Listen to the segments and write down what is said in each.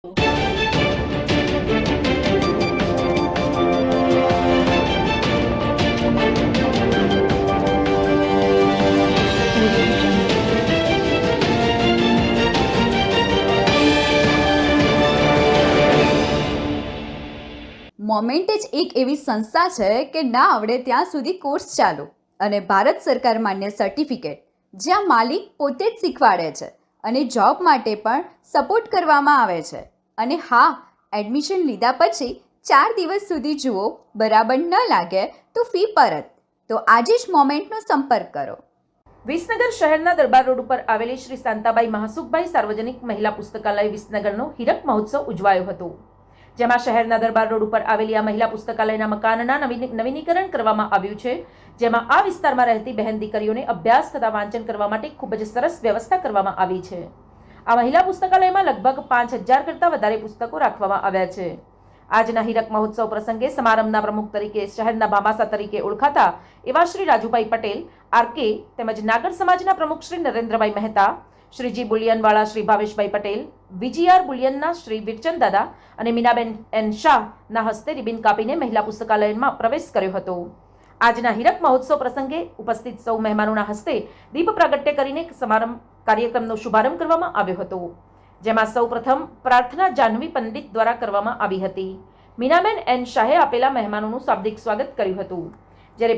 Moment જ એક એવી સંસ્થા છે કે ના આવડે ત્યાં સુધી કોર્સ ચાલુ અને ભારત સરકાર માન્ય સર્ટિફિકેટ, જ્યાં માલિક પોતે જ શીખવાડે છે અને જોબ માટે પણ સપોર્ટ કરવામાં આવે છે. અને હા, એડમિશન લીધા પછી 4 દિવસ સુધી જુઓ, બરાબર ન લાગે તો ફી પરત. તો આજે જ મોમેન્ટનો સંપર્ક કરો. વિસનગર શહેરના દરબાર રોડ ઉપર આવેલી શ્રી શાંતાબાઈ મહાસુખભાઈ સાર્વજનિક મહિલા પુસ્તકાલય વિસનગરનો હીરક મહોત્સવ ઉજવાયો હતો, જેમાં શહેરના દરબાર રોડ ઉપર આવેલી આ મહિલા પુસ્તકાલયના મકાનના નવીનીકરણ કરવામાં આવ્યું છે, જેમાં આ વિસ્તારમાં રહેતી બહેન દીકરીઓને અભ્યાસ તથા વાંચન કરવા માટે ખૂબ જ સરસ વ્યવસ્થા કરવામાં આવી છે. આ મહિલા પુસ્તકાલયમાં લગભગ 5000 કરતાં વધારે પુસ્તકો રાખવામાં આવ્યા છે. આજના હીરક મહોત્સવ પ્રસંગે સમારંભના પ્રમુખ તરીકે શહેરના ભામાસા તરીકે ઓળખાતા એવા શ્રી રાજુભાઈ પટેલ આરકે તેમજ નાગર સમાજના પ્રમુખ શ્રી નરેન્દ્રભાઈ મહેતા, શ્રીજી બુલિયનવાળા શ્રી ભાવેશભાઈ પટેલ, વીજીઆર બુલિયનના શ્રી વીરચંદ દાદા અને મીનાબેન એન શાહના હસ્તે રિબિન કાપીને મહિલા પુસ્તકાલયમાં પ્રવેશ કર્યો હતો. આજના હીરક મહોત્સવ પ્રસંગે ઉપસ્થિત સૌ મહેમાનોના હસ્તે દીપ પ્રાગટ્ય કરીને સમારંભ કાર્યક્રમનો શુભારંભ કરવામાં આવ્યો હતો, જેમાં સૌ પ્રથમ પ્રાર્થના જાહ્નવી પંડિત દ્વારા કરવામાં આવી હતી. મીનાબેન એન શાહે આપેલા મહેમાનોનું શાબ્દિક સ્વાગત કર્યું હતું, જ્યારે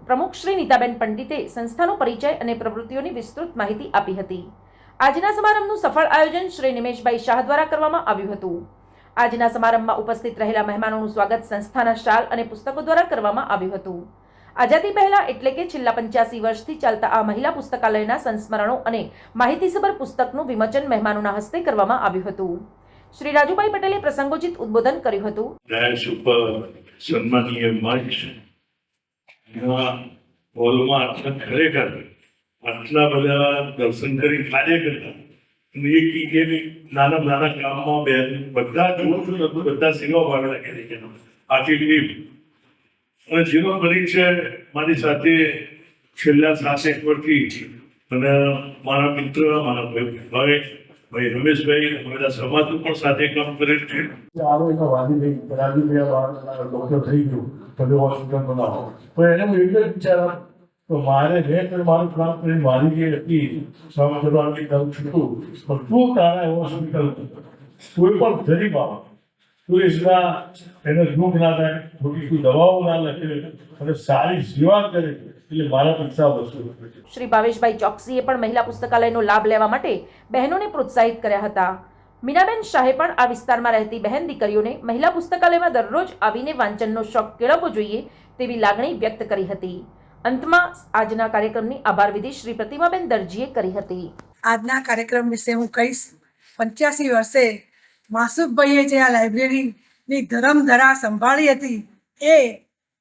પ્રમુખ શ્રી નીતાબેન પંડિતે સંસ્થાનો પરિચય અને પ્રવૃત્તિઓની વિસ્તૃત માહિતી આપી હતી. આજના સમારંભનું સફળ આયોજન શ્રી નિમેશભાઈ શાહ દ્વારા કરવામાં આવ્યું હતું. આજના સમારંભમાં ઉપસ્થિત રહેલા મહેમાનોનું સ્વાગત સંસ્થાના શાલ અને પુસ્તકો દ્વારા કરવામાં આવ્યું હતું. આઝાદી પહેલા એટલે કે છેલ્લા 85 વર્ષથી ચાલતા આ મહિલા પુસ્તકાલયના સંસ્મરણો અને માહિતીસભર પુસ્તકનું વિમોચન મહેમાનોના હસ્તે કરવામાં આવ્યું હતું. શ્રી રાજુભાઈ પટેલે પ્રસંગોચિત ઉદ્બોધન કર્યું હતું. સન્માનીય મંચ હોલમાં ખરેખર આટલા બધા દર્શન કરી કાર્ય કરતા નાના કામમાં બેન બધા બધા સેવા ભાગ રાખેલી છે. આખી ટીમ અને જેનો બની છે મારી સાથે છેલ્લા 7-8 વર્ષથી અને મારા મિત્ર મારા ભાઈ રમેશભાઈ બધા સમાજનું પણ સાથે કામ કરે છે. ડોક્ટર થઈ ગયું બધું હોસ્પિટલ બનાવો પણ એને હું એટલે જ વિચારા તો મારે મારું કામ કરીને મારી જે હતી કામ કરવાની કરું છું પણ તું તારા હોસ્પિટલ કોઈ પણ ગરીબ આવે તું એને દુઃખ ના થાય, ખોટી કોઈ દવાઓ ના લખે અને સારી સેવા કરે એટલે મારા પૈસા વસૂલ. શ્રી ભાવેશભાઈ ચોકસીએ પણ મહિલા પુસ્તકાલયનો લાભ લેવા માટે બહેનોને પ્રોત્સાહિત કર્યા હતા. મીનાબેન શાહે પણ આ વિસ્તારમાં રહેતી બહેન દીકરીઓને મહિલા પુસ્તકાલયમાં દરરોજ આવીને વાંચનનો શોખ કેળવવો જોઈએ તેવી લાગણી વ્યક્ત કરી હતી. અંતમાં આજના કાર્યક્રમની આભાર વિધિ શ્રી પ્રતિમાબેન દરજીએ કરી હતી. આજના કાર્યક્રમ વિશે હું કહીશ. 85 વર્ષે માસુખભાઈએ જે આ લાઇબ્રેરીની ધરમધરા સંભાળી હતી, એ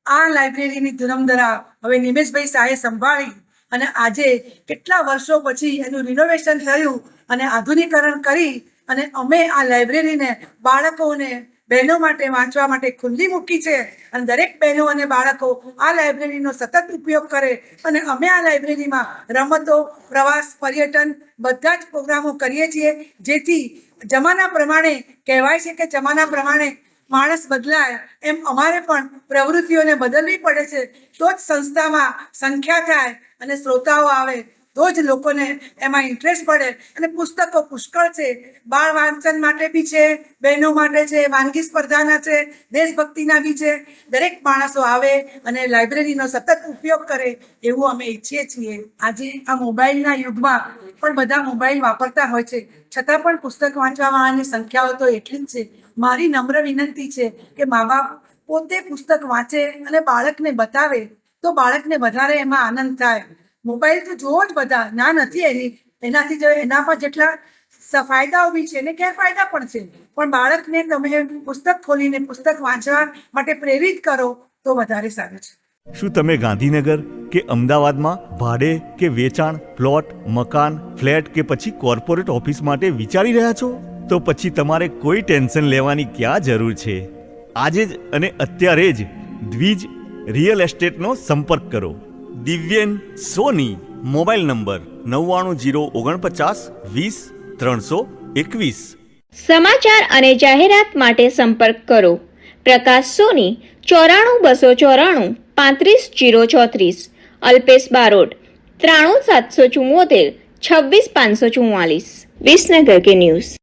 આ લાઇબ્રેરીની ધરમધરા હવે નિમેશભાઈ શાહે સંભાળી અને આજે કેટલા વર્ષો પછી એનું રિનોવેશન થયું અને આધુનિકરણ કરી અને અમે આ લાઇબ્રેરીને બાળકોને બહેનો માટે વાંચવા માટે ખુલ્લી મૂકી છે અને દરેક બહેનો અને બાળકો આ લાઇબ્રેરીનો સતત ઉપયોગ કરે અને અમે આ લાઇબ્રેરીમાં રમતો, પ્રવાસ, પર્યટન બધા જ પ્રોગ્રામો કરીએ છીએ, જેથી જમાના પ્રમાણે કહેવાય છે કે જમાના પ્રમાણે માણસ બદલાય એમ અમારે પણ પ્રવૃત્તિઓને બદલવી પડે છે. તો જ સંસ્થામાં સંખ્યા થાય અને શ્રોતાઓ આવે, તો જ લોકોને એમાં ઇન્ટરેસ્ટ પડે. અને પુસ્તકો પુષ્કળ છે, બાળ વાંચન માટે બી છે, બહેનો માટે છે, વાનગી સ્પર્ધાના છે, દેશભક્તિના બી છે. દરેક માણસો આવે અને લાઇબ્રેરીનો સતત ઉપયોગ કરે એવું અમે ઈચ્છીએ છીએ. આજે આ મોબાઈલના યુગમાં પણ બધા મોબાઈલ વાપરતા હોય છે, છતાં પણ પુસ્તક વાંચવા વાળાની સંખ્યાઓ તો એટલી જ છે. મારી નમ્ર વિનંતી છે કે મા બાપ પોતે પુસ્તક વાંચે અને બાળકને બતાવે તો બાળકને વધારે એમાં આનંદ થાય. મોબાઈલ તો જોવો જ બધા, ના નથી એનાથી જો એના પર જેટલા ફાયદાઓ બી છે ને ગેરફાયદા પણ છે, પણ બાળકને તમે પુસ્તક ખોલીને પુસ્તક વાંચવા માટે પ્રેરિત કરો તો વધારે સારું છે. શું તમે ગાંધીનગર કે અમદાવાદમાં ભાડે કે વેચાણ, પ્લોટ, મકાન, ફ્લેટ કે પછી કોર્પોરેટ ઓફિસ માટે વિચારી રહ્યા છો? તો પછી તમારે કોઈ ટેન્શન લેવાની ક્યાં જરૂર છે. આજે જ અને અત્યારે જ દ્વિજ રિયલ એસ્ટેટનો સંપર્ક કરો. દિવ્યેન સોની, મોબાઈલ નંબર 990949 20 321. સમાચાર અને જાહેરાત માટે સંપર્ક કરો પ્રકાશ સોની 94 294 35 034, અલ્પેશ બારોટ 93 774 26 544, વિસનગર કે ન્યૂઝ।